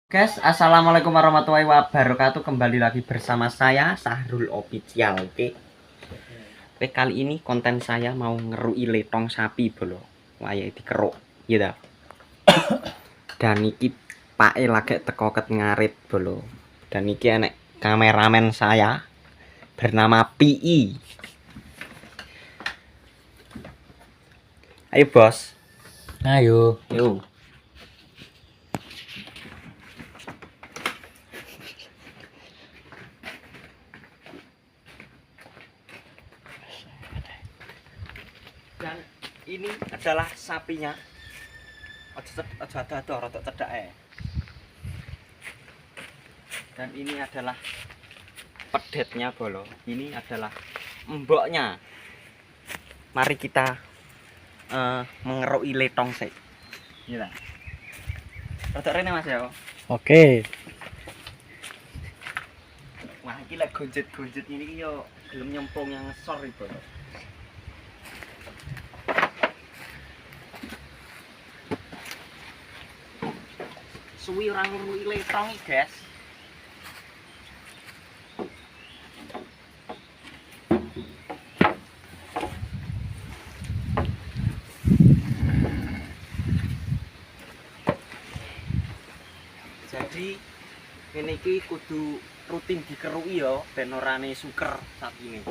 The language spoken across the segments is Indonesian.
Guys, assalamualaikum warahmatullahi wabarakatuh. Kembali lagi bersama saya Sahrul Official. Oke, kali ini konten saya mau ngerui letong sapi bolo. Waya dikeruk, gitu. Dan iki pake lagi teko ket ngarit bolo. Dan iki enek kameramen saya bernama PI. Ayo bos. Ayo. Yuk. Dan ini adalah sapinya. Aja ada rada cedak. Dan ini adalah pedetnya bolo. Ini adalah mboknya. Mari kita mengerui letong sih. Iya. Rada rene Mas ya. Oke. Wah, iki lek gonjet-gonjet ini yo gelem nyemplung yang ngesor iki, Bro. Suwi ora ngerui letong iki, guys. Jadi ini iki kudu rutin dikerui ya ben orane suker sapine.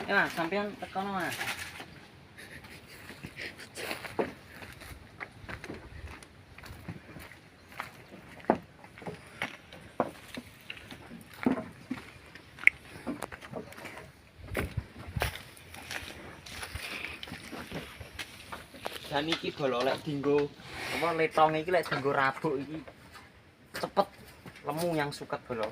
Ya, sampean tekono, Mas. Dan iki bolo lek dinggo apa letong iki lek dinggo rabuk iki cepet lemu yang suket bolo.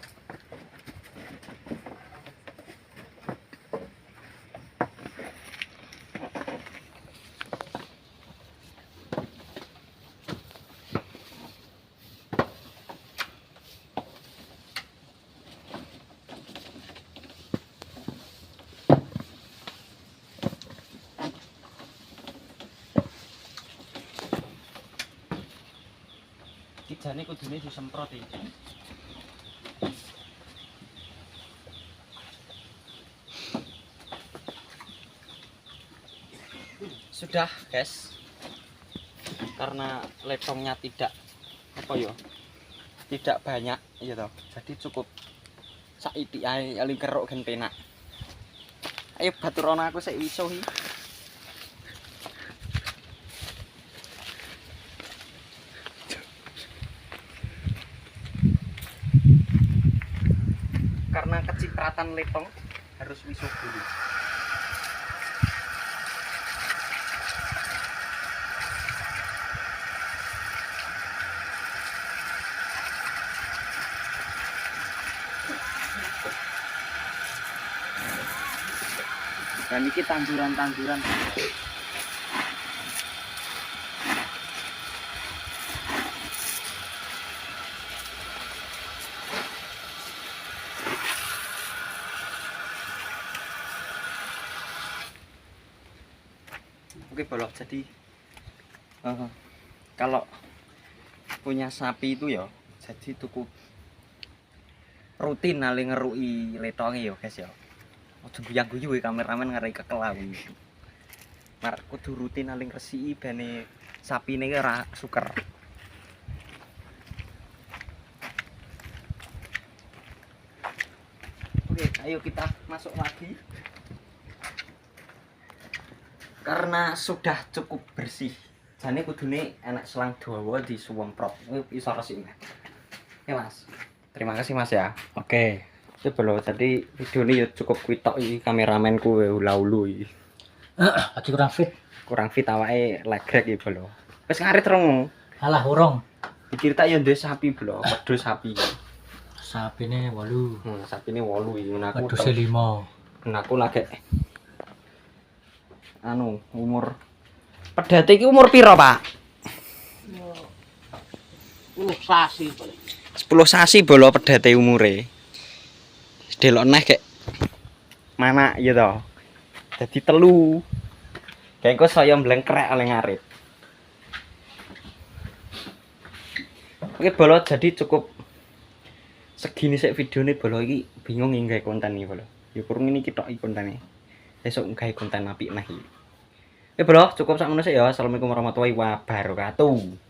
Kijane kudune disemprot iki. Sudah, guys. Karena letongnya tidak apa ya? Tidak banyak gitu. Jadi cukup saiki ae aling keruk gen penak. Ayo baturana aku sik iso iki. Karena kecipratan letong harus wisuh dulu. Dan ini tanduran-tanduran. Oke bolok, jadi kalau punya sapi itu ya jadi cukup rutin nali ngerui letongi ya guys ya. Ojo guyang-guyu kameramen ngarai kekelawi. Mar kudu rutin nali ngresiki bene sapine ora suker. Oke, ayo kita masuk lagi. Karena sudah cukup bersih. Jane kudune enak selang dawa disuwemprot. Iso resik. Ya, Mas. Terima kasih Mas ya. Oke. Itu belum, jadi video ini ya cukup kuitok iki kameramenku ula-ulu iki. Lagi kurang fit. Kurang fit awake legrek iki bolo. Wis ngarit rong. Alah urung. Diceritak ya ndek sapi bolo, wedhus sapi. Sapine 8. Sapine 8 iki ngono aku. Wedhuse 5. Aku lagi umur pedhate iki umur piro, Pak? 10 sasi paling. 10 sasi bolo pedhate umure. Delok neh kek mana ya to. Dadi 3. Kayak kok saya mblengkrek oleh ngarit. Oke bolo jadi cukup segini sik videone bolo iki bingung nggawe konten iki bolo. Ya kurang ini tok iki kontene. Besok nggawe konten apik nah iki. Oke bolo cukup sak ngono sik ya. Assalamualaikum warahmatullahi wabarakatuh.